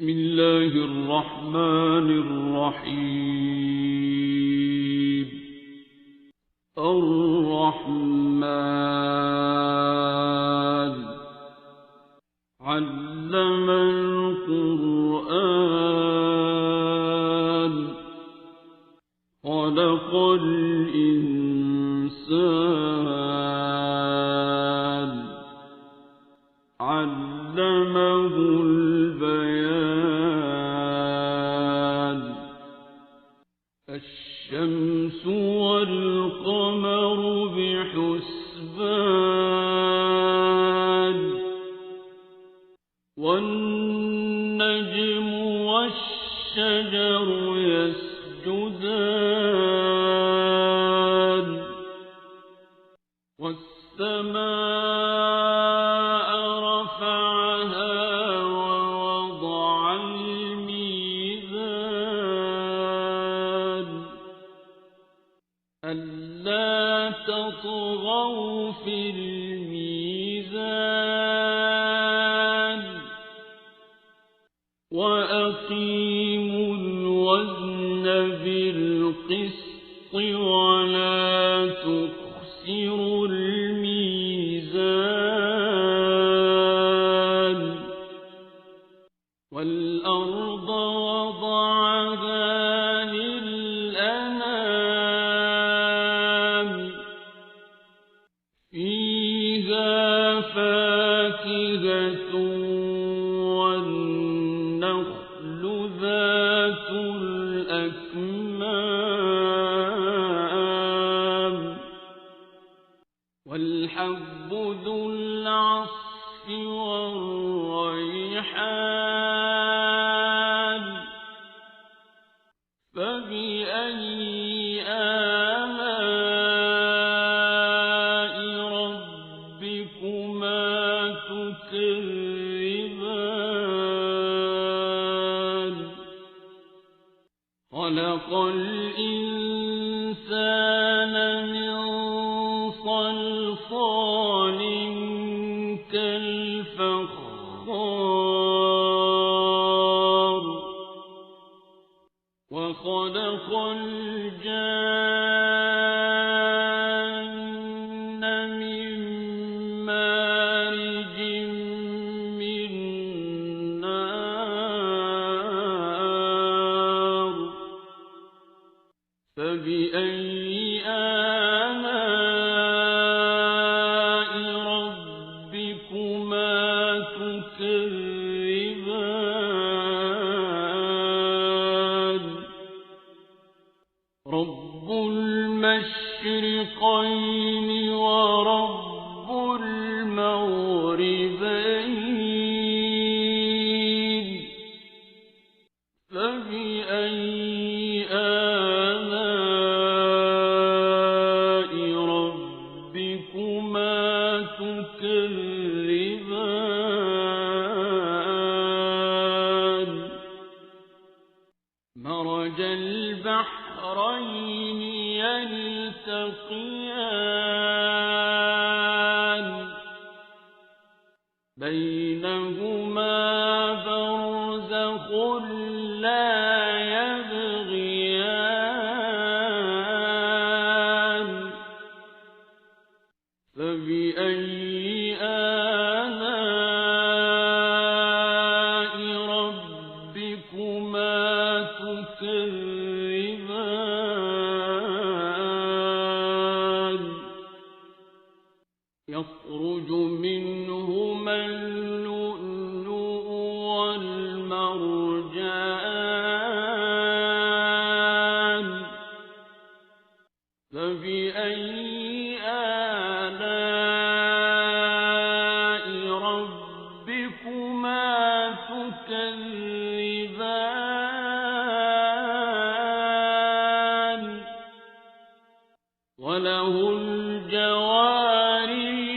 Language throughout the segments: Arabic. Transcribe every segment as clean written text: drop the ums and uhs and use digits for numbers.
بسم الله الرحمن الرحيم. الرحمن علم القرآن خلق الإنسان علمه البيان. الشمس والقمر بحسبان والنجم والشجر يسجدان والسماء رفعها ووضع الميزان ألا تطغوا في الميزان وأقيموا الوزن بالقسط ولا تخسروا الميزان. والأرض وضعها للأنام فيها فاكهة والنخل ذات الأكمام والحب ذو العصف والريحان فبأي آلاء ربكما تكذبان. خلق الإنسان من صلصال كالفخار وخلق الجان من مارج من نار فبأي آلاء ربكما تكذبان. رب المشرقين ورب المغربين فبأي آلاء ربكما تكذبان. مرج البحرين يلتقيان بينهما برزخ لا يبغيان فبأي آلاء ربكما تكذبان. يخرج منهما اللؤلؤ والمرجان فبأي آلاء ربكما تكذبان. وله الجوار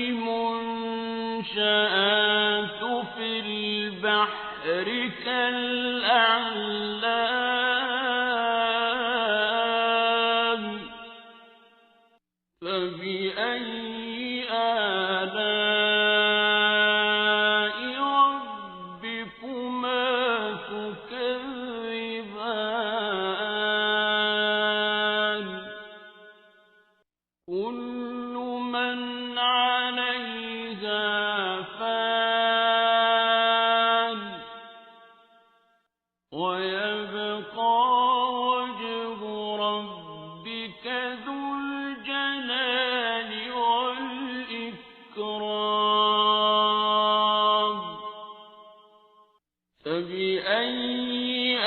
المنشآت في البحر كالأعلام فبأي آلاء ربكما تكذبان. ويبقى وجه ربك ذو الجلال والإكرام فبأي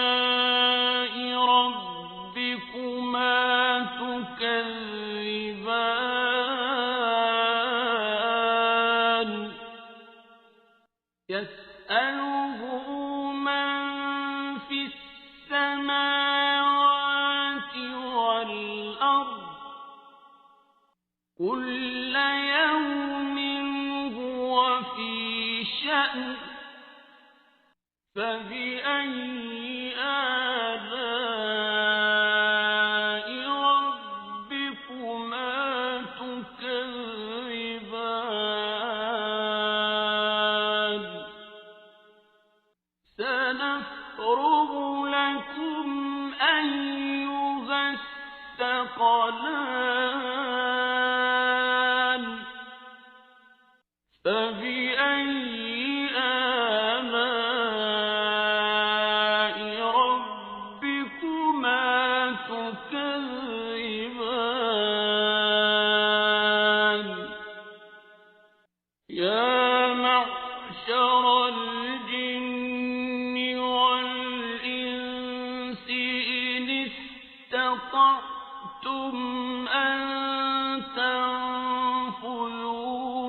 آلاء ربكما تكذبان يسأله من في السماوات والأرض كل يوم هو في شأن فبأي آلاء ربكما تكذبان سنفرغ لكم أيها الثقلان فبأي آلاء ربكما تكذبان يا معشر الجن والإنس إن استطعتم أن تنفذوا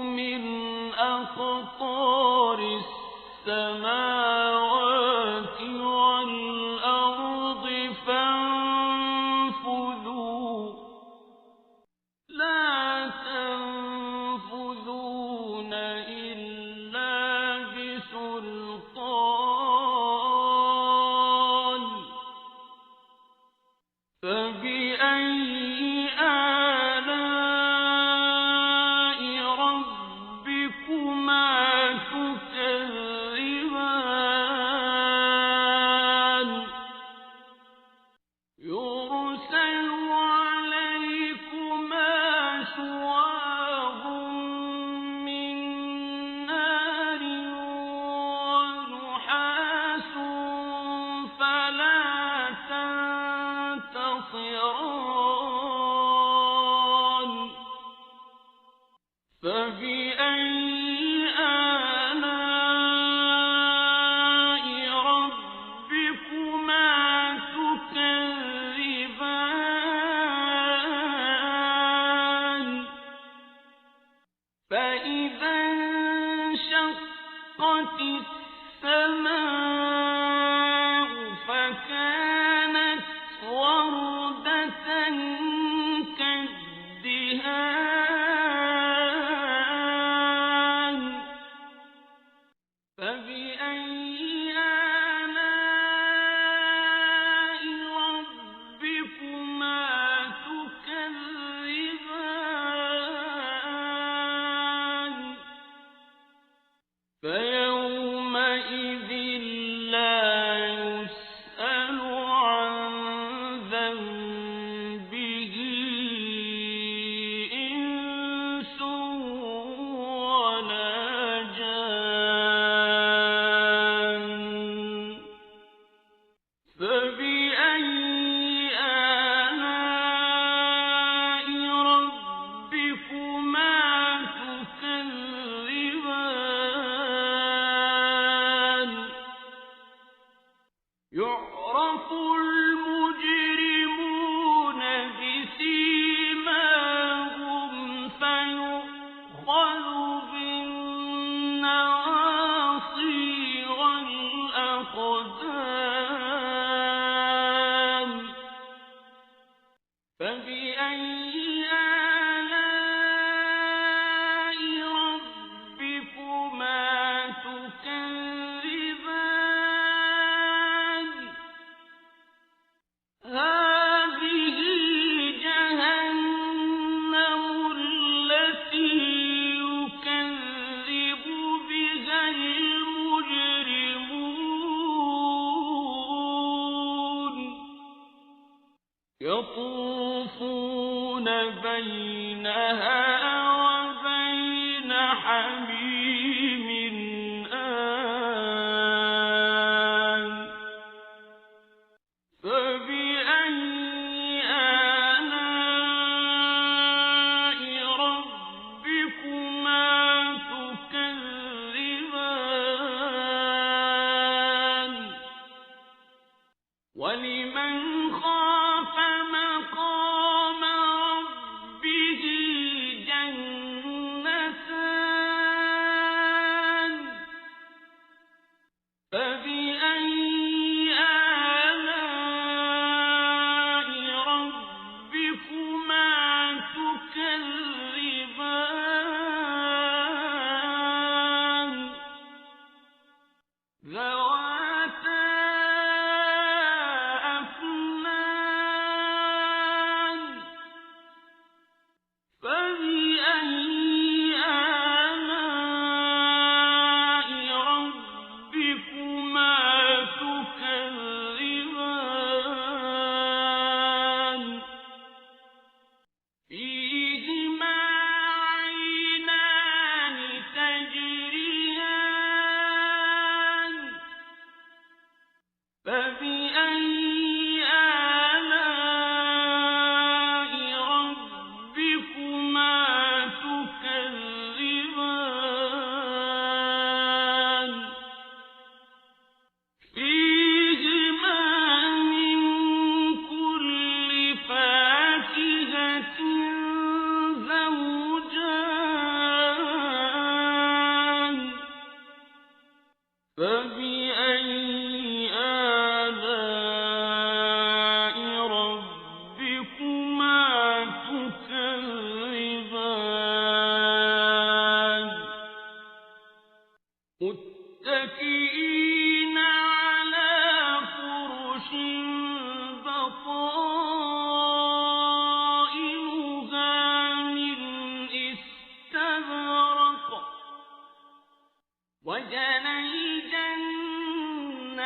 من أقطار السماوات والأرض فانفذوا لا تنفذون إلا بسلطان فبأي آلاء ربكما تكذبان يرسل عليكما شواظ من نار ونحاس فلا تنتصران فبأي آلاء ربكما تكذبان فإذا انشقت السماء فكانت وردة كالدهان فبأي آلاء ربكما تكذبان فيومئذ لا يسأل عن ذنبه إنس ولا جان فبأي آلاء ربكما تكذبان يعرف المجرمون بسيماهم فيؤخذ بالنواصي والأقدام فبأي آلاء ربكما تكذبان هذه جهنم التي يكذب بها المجرمون يطوفون بينها وبين حميم آن فبأي آلاء ربكما تكذبان ذواتا أفنان فبأي آلاء ربكما تكذبان فيهما عينان تجريان فبأي آلاء ربكما تكذبان فيهما من كل فاكهة زوجان فبأي آلاء ربكما تكذبان متكئين على فرش بطائنها من استبرق وجنى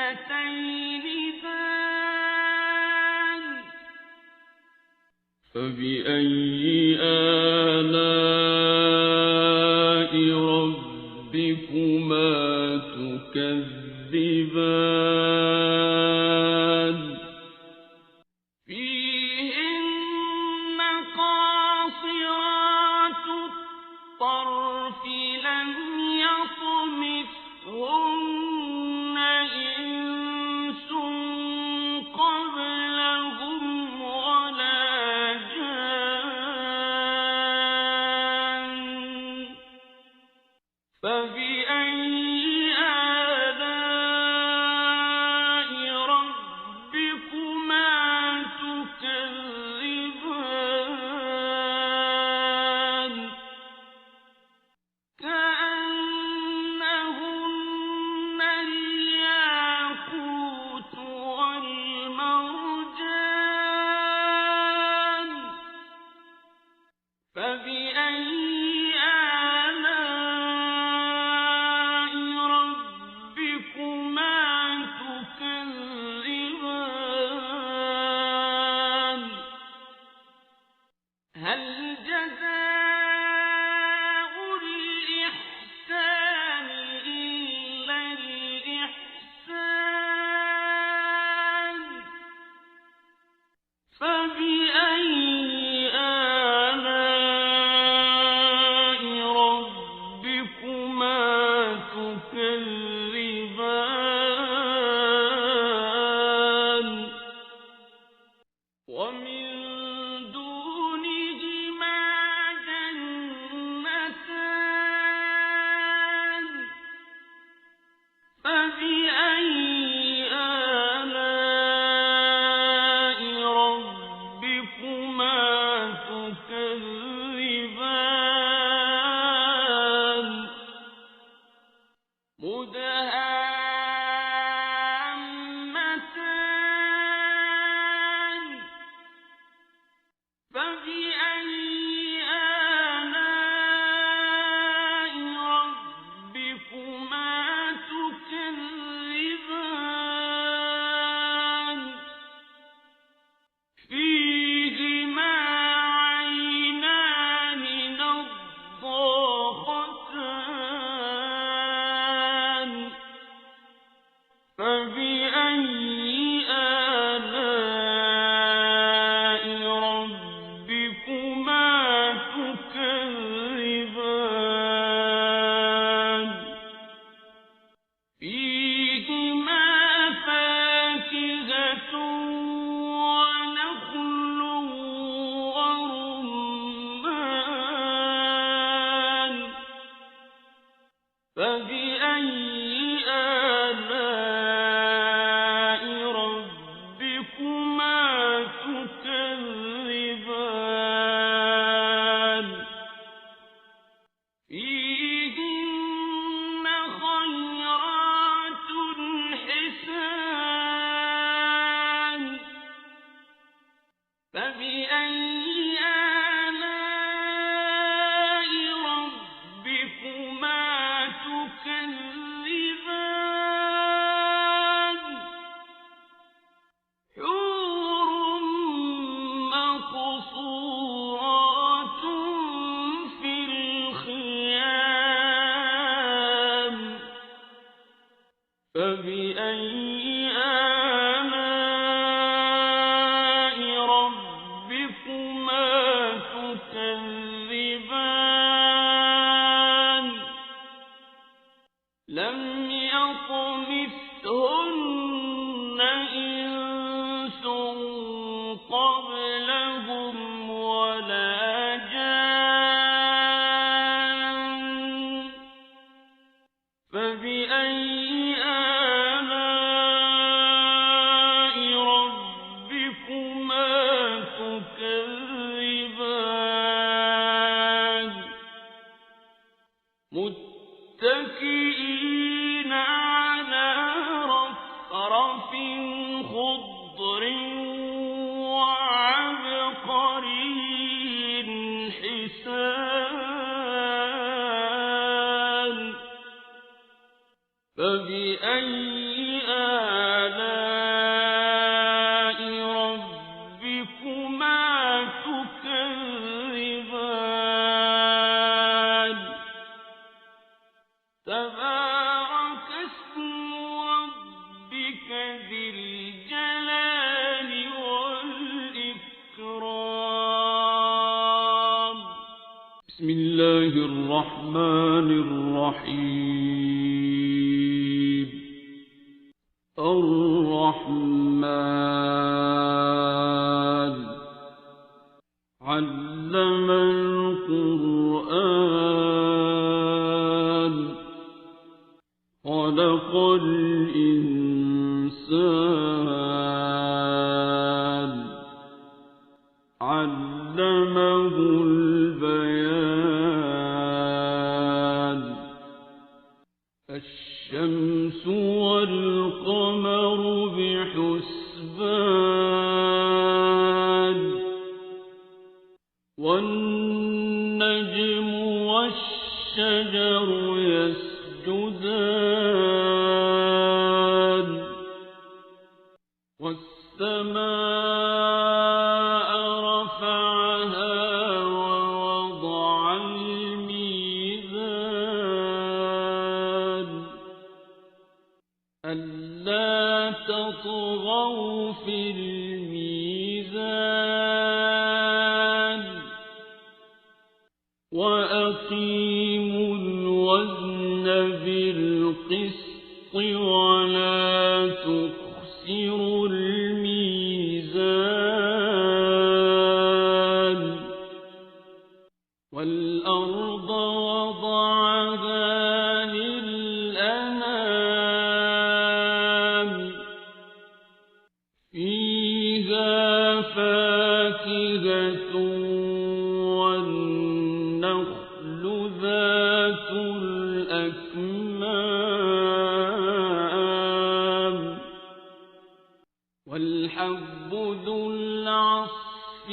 الجنتين دان فبأي آلاء ربكما تكذبان فيهن قاصرات الطرف لم يطمثهن إنس قبلهم ولا جان فبأي آلاء ربكما تكذبان كأنهن الياقوت والمرجان فبأي آلاء ربكما تكذبان هل جزاء الإحسان إلا الإحسان فبأي آلاء ربكما تكذبان ومن دونهما جنتان فبأي آلاء ربكما تكذبان مدهامتان فبأي آلاء ربكما تكذبان فبأي آلاء ربكما تكذبان لم يطمثهن إنس قبلهم ولا جان فبأي آلاء ربكما تكذبان متكئين على رفرف خضر وعبقري حسان فبأي آلاء ربكما تكذبان تبارك اسم ربك ذي الجلال والإكرام بسم الله الرحمن الرحيم الرحمن علم القرآن خلق الإنسان علمه البيان الشمس والقمر بحسبان والنجم والشجر يسجدان والسماء رفعها ووضع الميزان ألا تطغوا في الميزان وأقيموا الوزن بالقسط ولا تخسروا الميزان والأرض وضعها للأنام فيها فاكهة والنخل ذات الأكمام والحب ذو العصف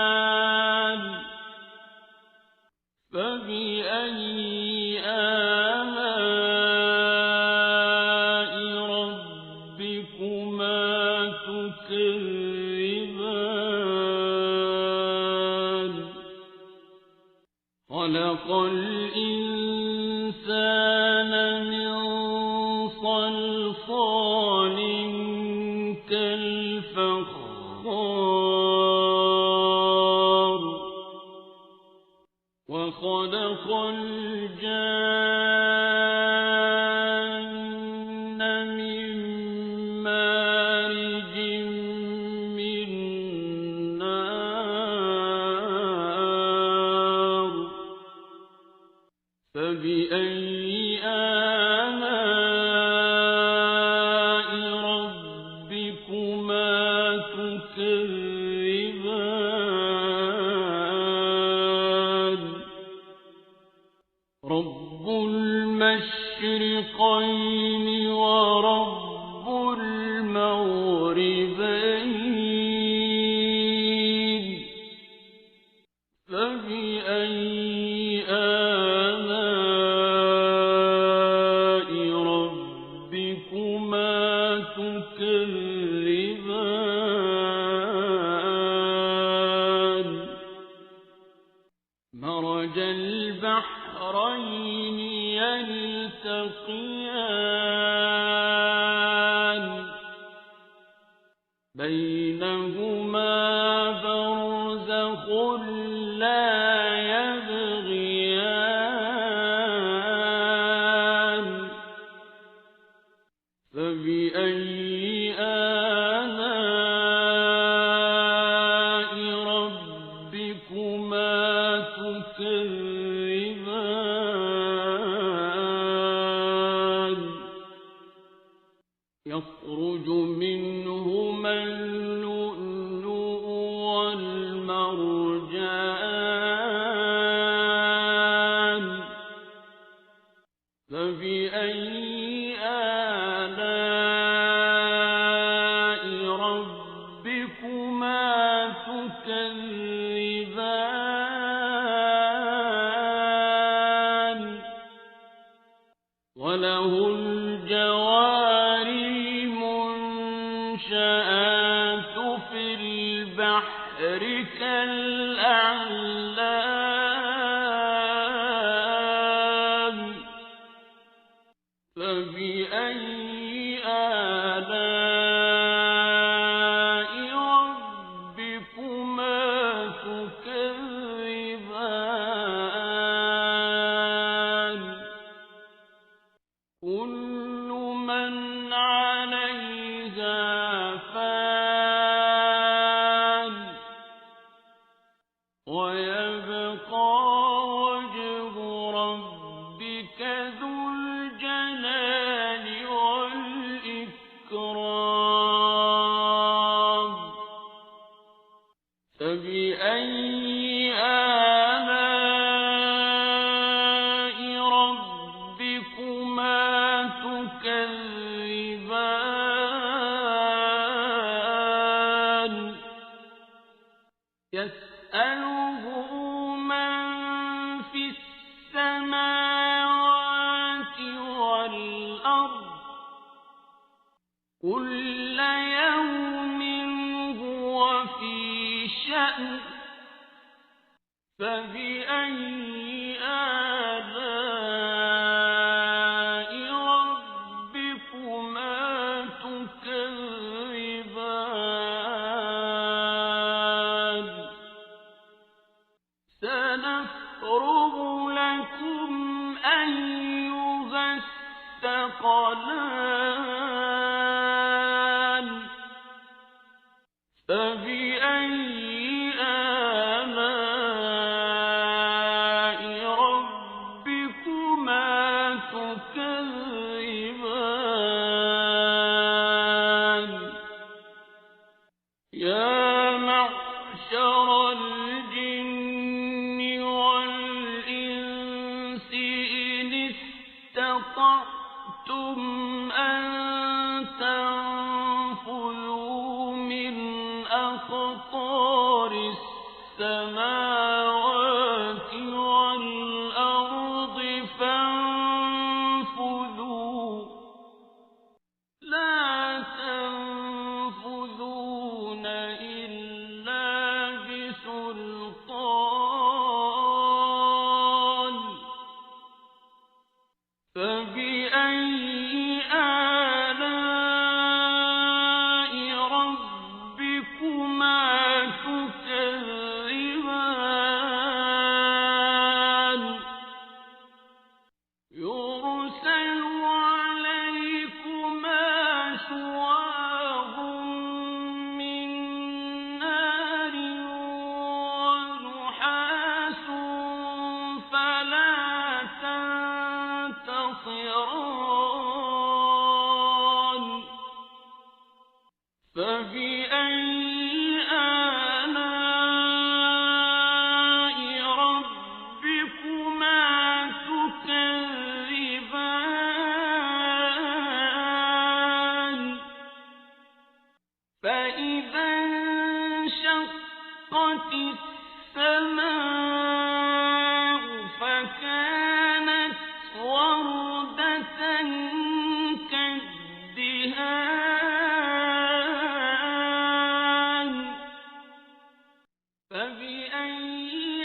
والريحان فبأي آلاء ربكما تكذبان خلق الإنسان من صلصال كالفخار وخلق الجان من مارج من نار فبأي آلاء ربكما تكذبان رب المشرقين ورب المغربين فبأي آلاء ربكما تكذبان مرج البحرين يلتقيان بينهما برزخ لا يبغيان فبأي آلاء ربكما تكذبان يخرج منهما اللؤلؤ والمرجان فبأي آلاء ربكما تكذبان وله الجوار المنشآت في البحر كالأعلام فبأي آلاء ربكما تكذبان كل من عليها فان ويبقى وجه ربك ذو الجلال والإكرام فبأي آلاء ربكما تكذبان يسأله من في السماوات والأرض كل يوم هو في شأن فبأي آلاء ربكما تكذبان سنفرغ لكم أيها الثقلان فبأي آلاء ربكما تكذبان يا معشر الجن والإنس إن استطعتم أن تنفذوا من أقطار السماوات والأرض فانفذوا لا تنفذون إلا بسلطان فبأي آلاء ربكما تكذبان يرسل عليكما شواظ من نار ونحاس فلا تنتصران فبأي آلاء ربكما تكذبان فإذا انشقت السماء فكانت وردة كالدهان فبأي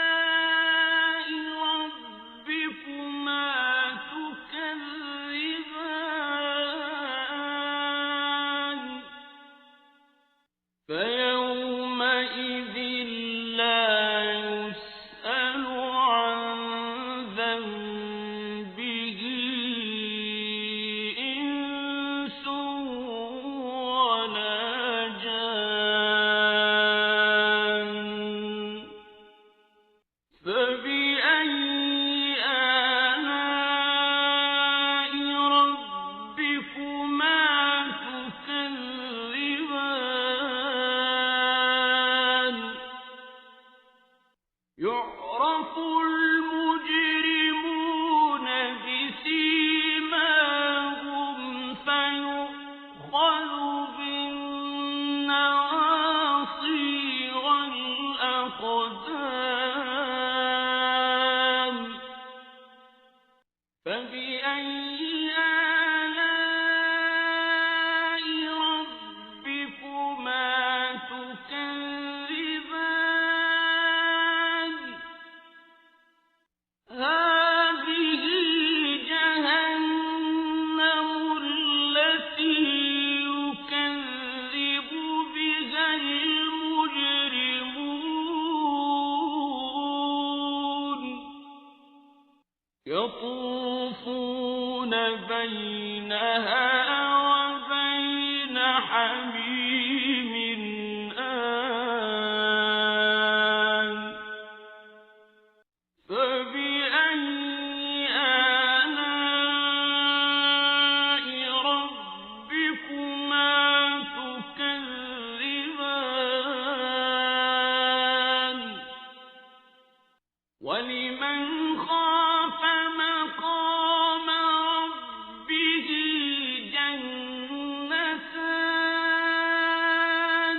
آلاء ربكما به إنس ولا جان فبأي آلاء ربكما تكذبان يعرف المجرمون بسيماهم فيؤخذ بالنواصي والأقدام فبأي آلاء ربكما تكذبان هذه جهنم التي يكذب بها المجرمون يطوفون بينها وبين حميم آن فبأي آلاء ربكما تكذبان ولمن خاف مقام ربه جنتان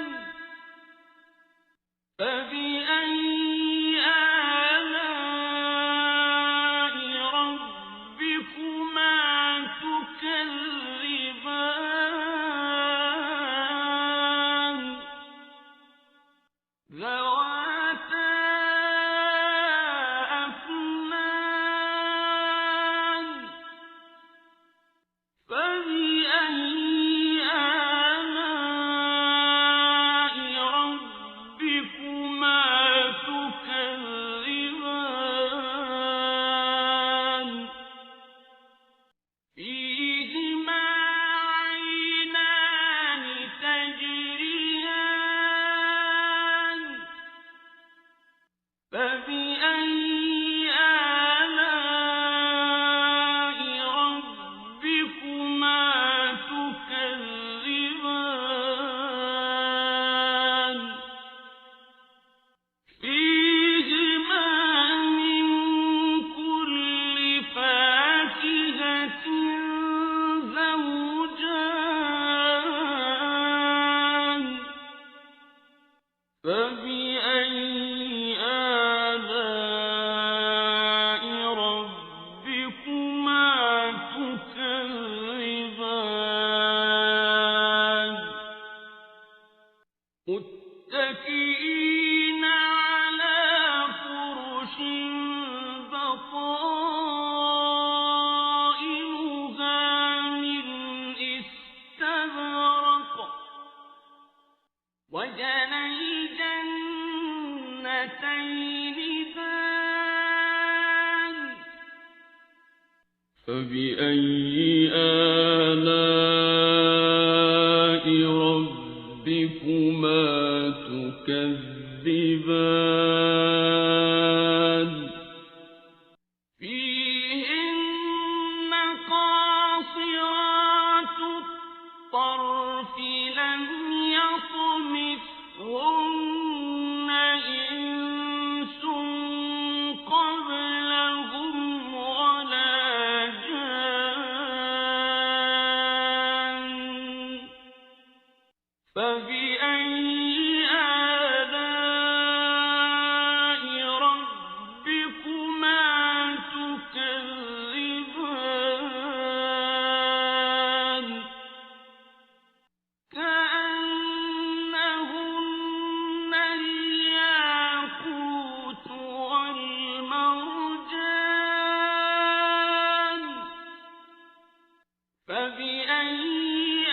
فبأي آلاء ربكما تكذبان ذواتا أفنان فبأي آلاء ربكما تكذبان فيهما عينان تجريان فبأي آلاء ربكما تكذبان فيهما من كل فاكهة زوجان فبأي آلاء ربكما تكذبان متكئين على فرش بطائنها من استبرق وجنى الجنتين دان فبأي آلاء ربكما تكذبان فيهن قاصرات الطرف لم يطمثهن إنس قبلهم ولا جان فبأي آلاء ربكما تكذبان كأنهن الياقوت والمرجان فبأي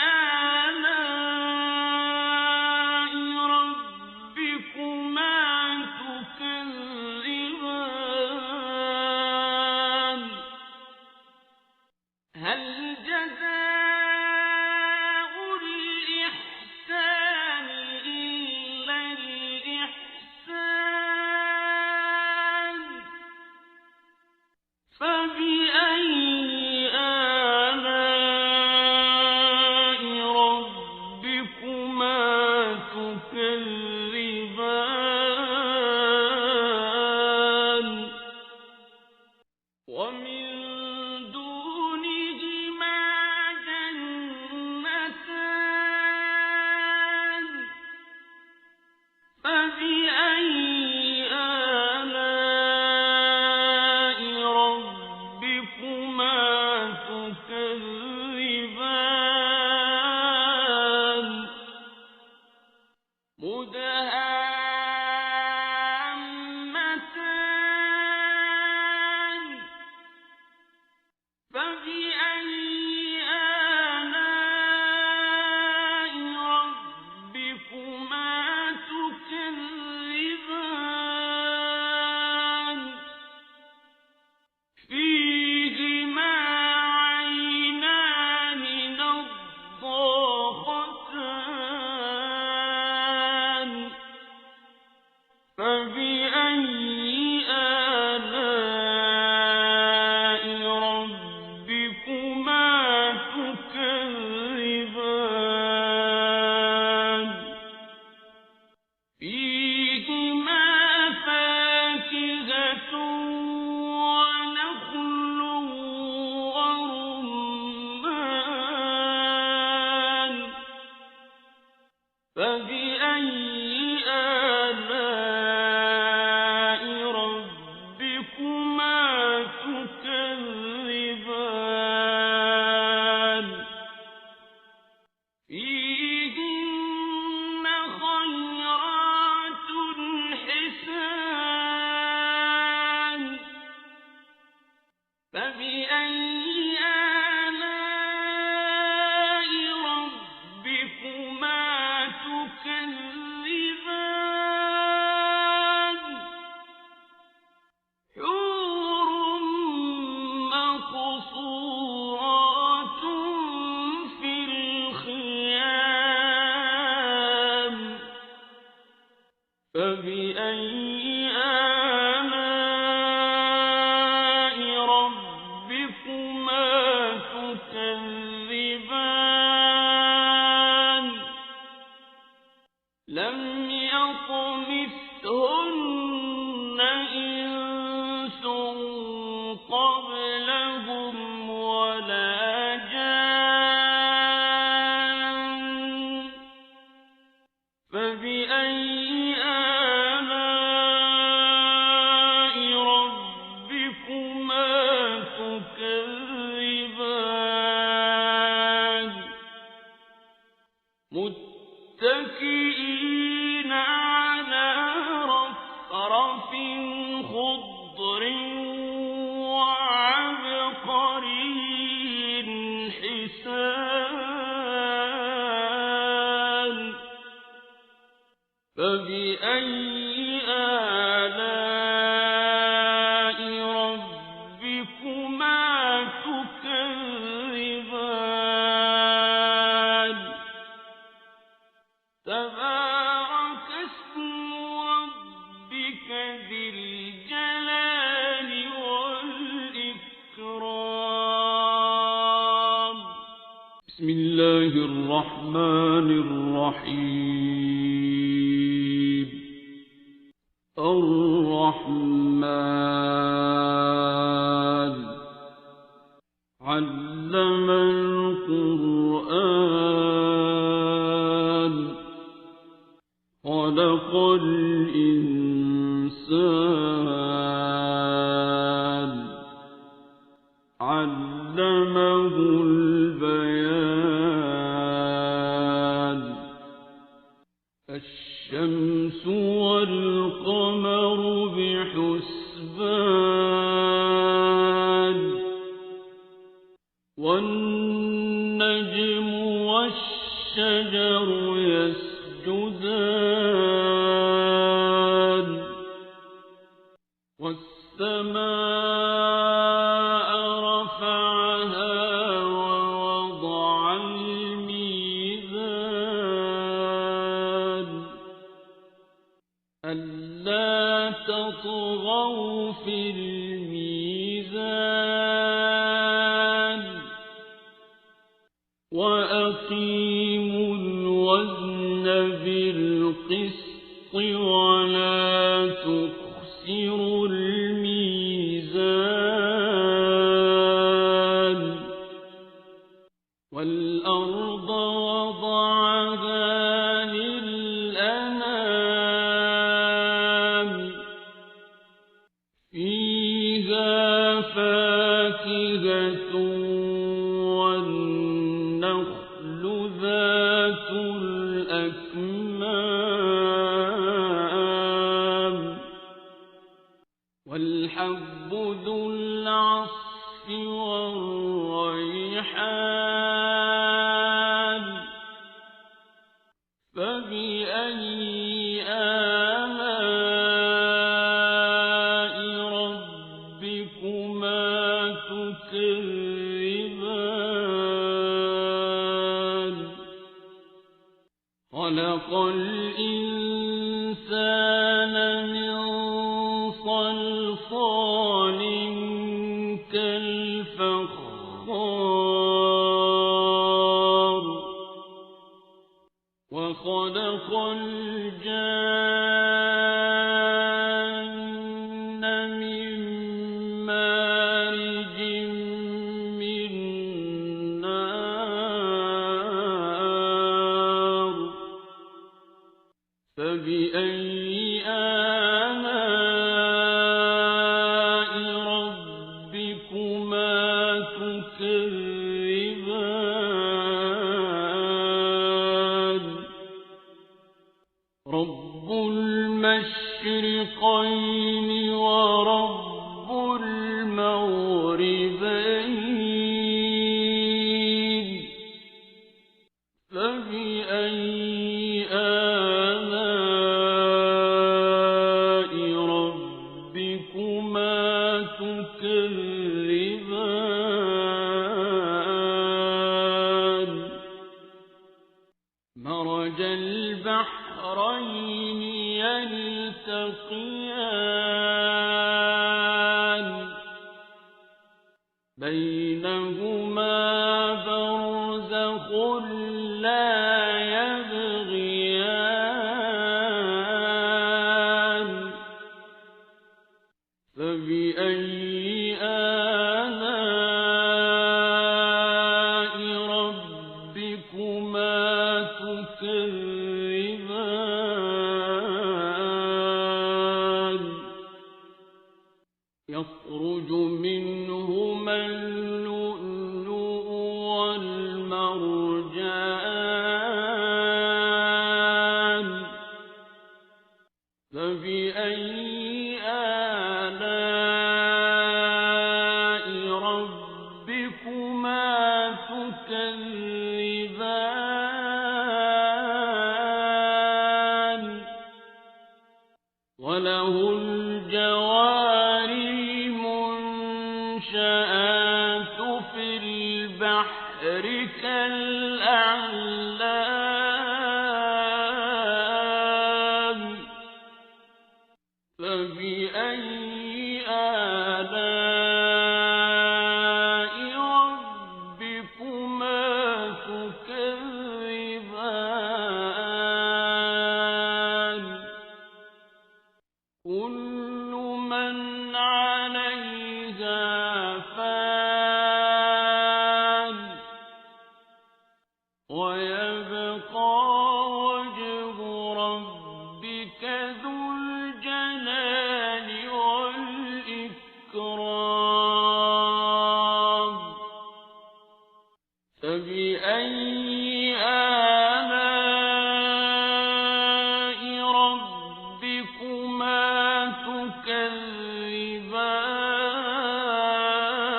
آلاء ألا تطغوا في الميزان وأقيموا الوزن بالقسط ولا تخسروا الميزان والأرض وضعها للأنام فيها فاكهة والنخل ذات الأكمام والحب ذو العصف والريحان فبأي آلاء ربكما تكذبان خلق الإنسان من صلصال كالفخار وخلق الجان من مارج من نار فبأي آلاء ربكما تكذبان رب المشرقين ورب المغربين فبأي آلاء ربكما تكذبان مرج البحرين يلتقيان بينهما برزخ لا يبغيان فبأي آلاء ربكما تكذبان يخرج منهما اللؤلؤ والمرجان فبأي آلاء ربكما تكذبان وله الجوار المنشآت في البحر كالأعلام فبأي آلاء ربكما تكذبان كل من عليها فان ويبقى وجه ربك ذو الجلال والإكرام فبأي آلاء ربكما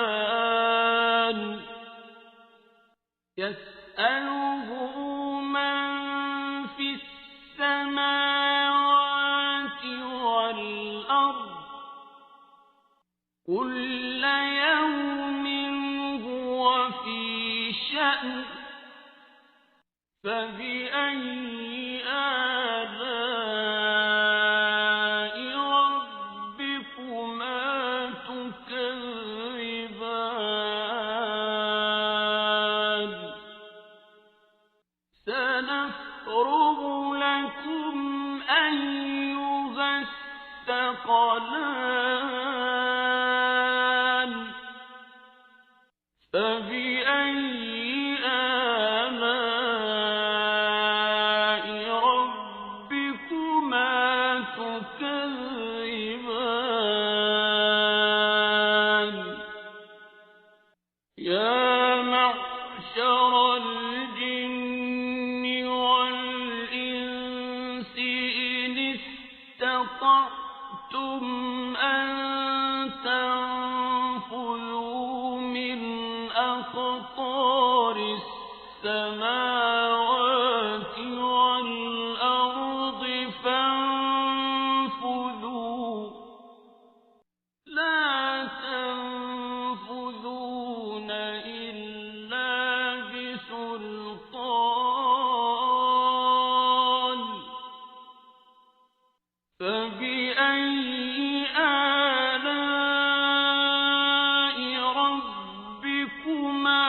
تكذبان يسأله من في السماوات والأرض كل يوم هو في شأن فبأي آلاء ربكما تكذبان الثقلان فبأي آلاء ربكما تكذبان يا معشر الجن والإنس إن استطعتم أن تنفذوا من أقطار السماوات والأرض فانفذوا لا تنفذون إلا بسلطان فبأي آلاء ربكما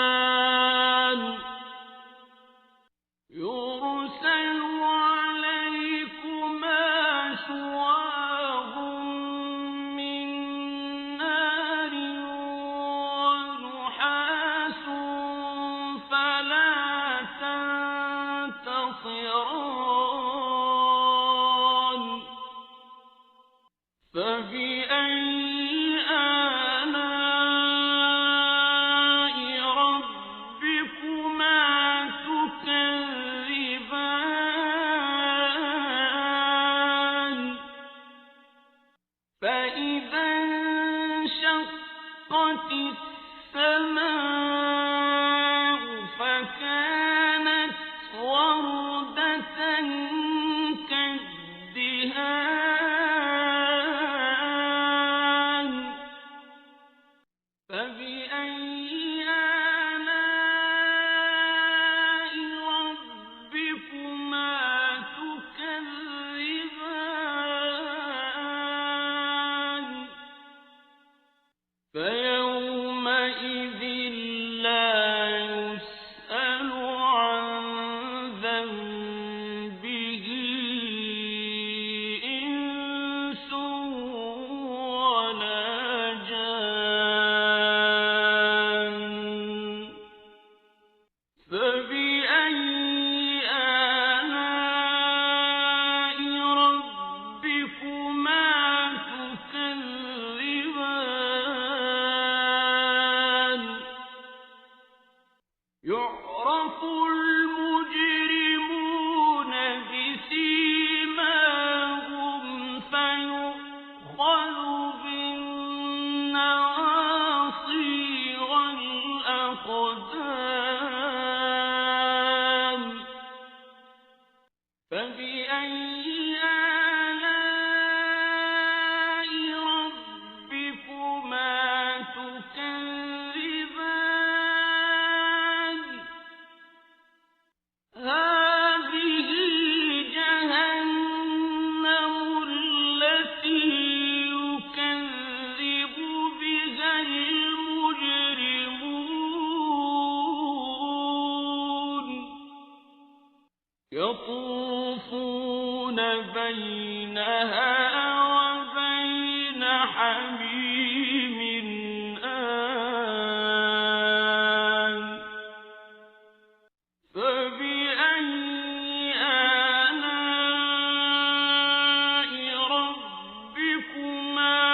تكذبان يرسل عليكما شواظ من نار ونحاس فلا تنتصران فبأي آلاء ربكما تكذبان فإذا انشقت السماء فكانت وردة كالدهان فبأي آلاء ربكما تكذبان فيومئذ لا يسأل عن ذنبه إنس ولا جان فبأي آلاء ربكما تكذبان يعرف المجرمون بسيماهم فيؤخذ بالنواصي والأقدام فبأي آلاء ربكما تكذبان هذه جهنم التي يكذب بها المجرمون يطوفون بينها وبين حميم آن فبأي آلاء ربكما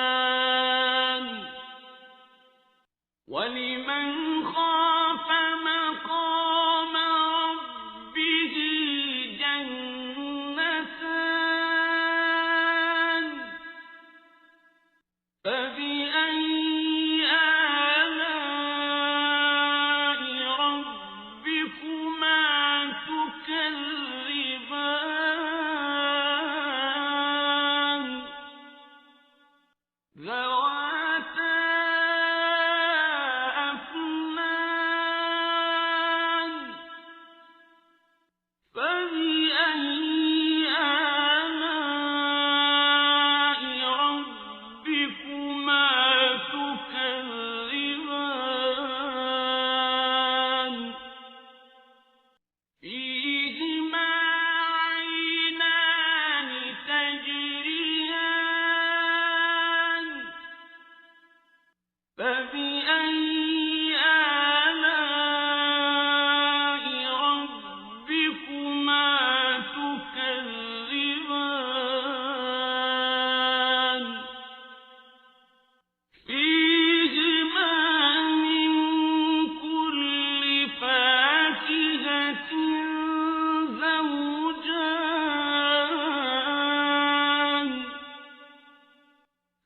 تكذبان ولمن خاف مقام ربه جنتان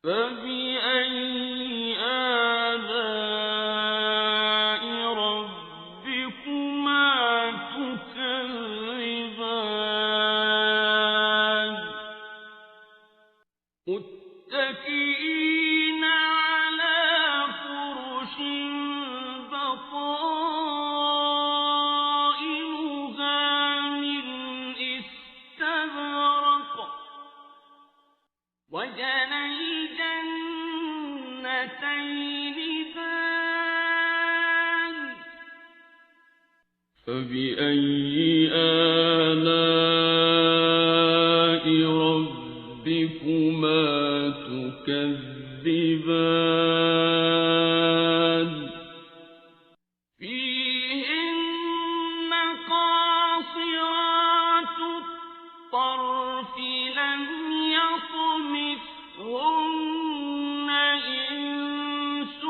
فبأي آلاء ربكما تكذبان متكئين على فرش بطائنها من استبرق وجنى الجنتين دان فبأي آلاء ربكما تكذبان فيهن قاصرات الطرف لم يطمثهن إنس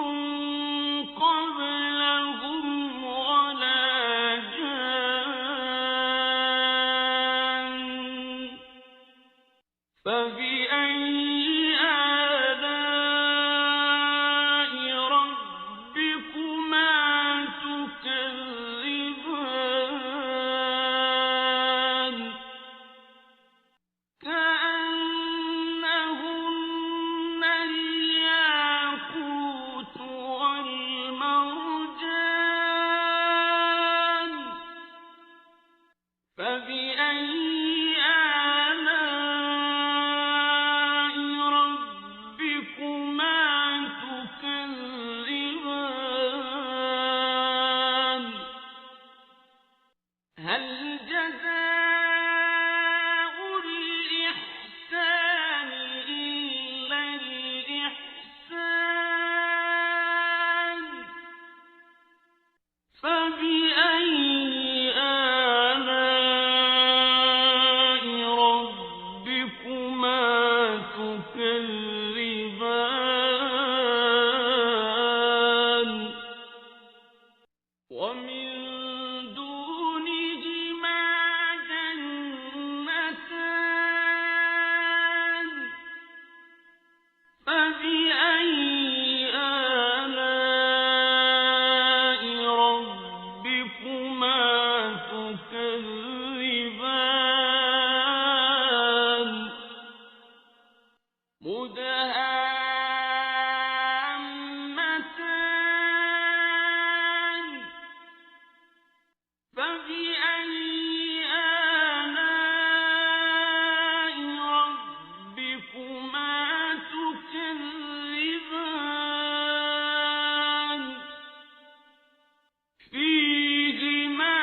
قبلهم ولا جان فبأي آلاء ربكما تكذبان كأنهن الياقوت والمرجان فبأي آلاء ربكما تكذبان هل جزاء الإحسان إلا الإحسان فبأي آلاء ربكما تكذبان ومن دونهما جنتان فبأي آلاء ربكما تكذبان مدهامتان فبأي آلاء ربكما تكذبان فيهما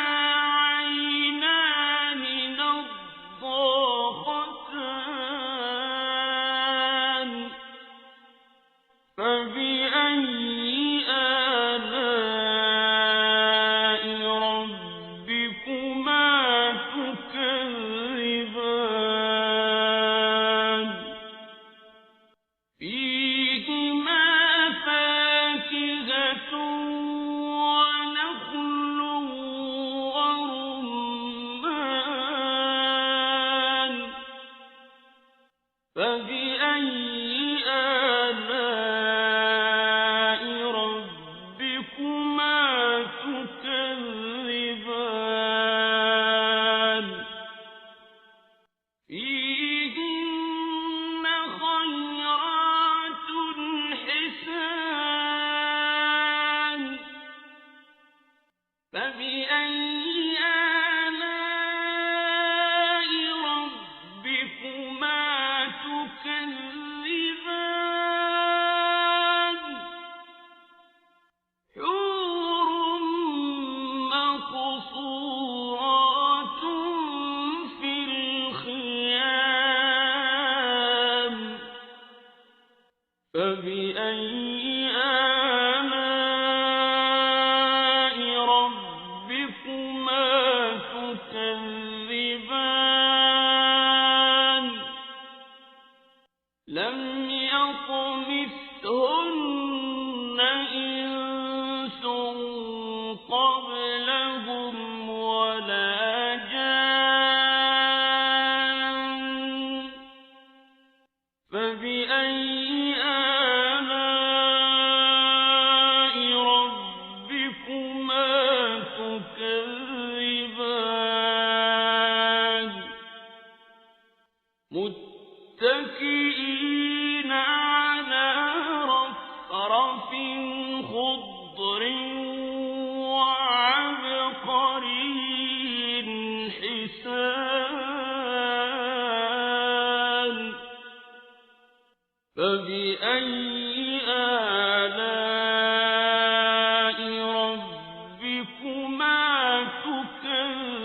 عينان نضاختان فبأي آلاء ربكما تكذبان فيهما فاكهة ونخل ورمان فبأي آلاء ربكما تكذبان فيهن خيرات حسان فبأي آلاء ربكما تكذبان حور مقصورات في الخيام فبأي آلاء ربكما تكذبان لم يطمثهن إنس قبلهم ولا جان فبأي متكئين على رفرف خضر وعبقري حسان فبأي آلاء ربكما تكذبان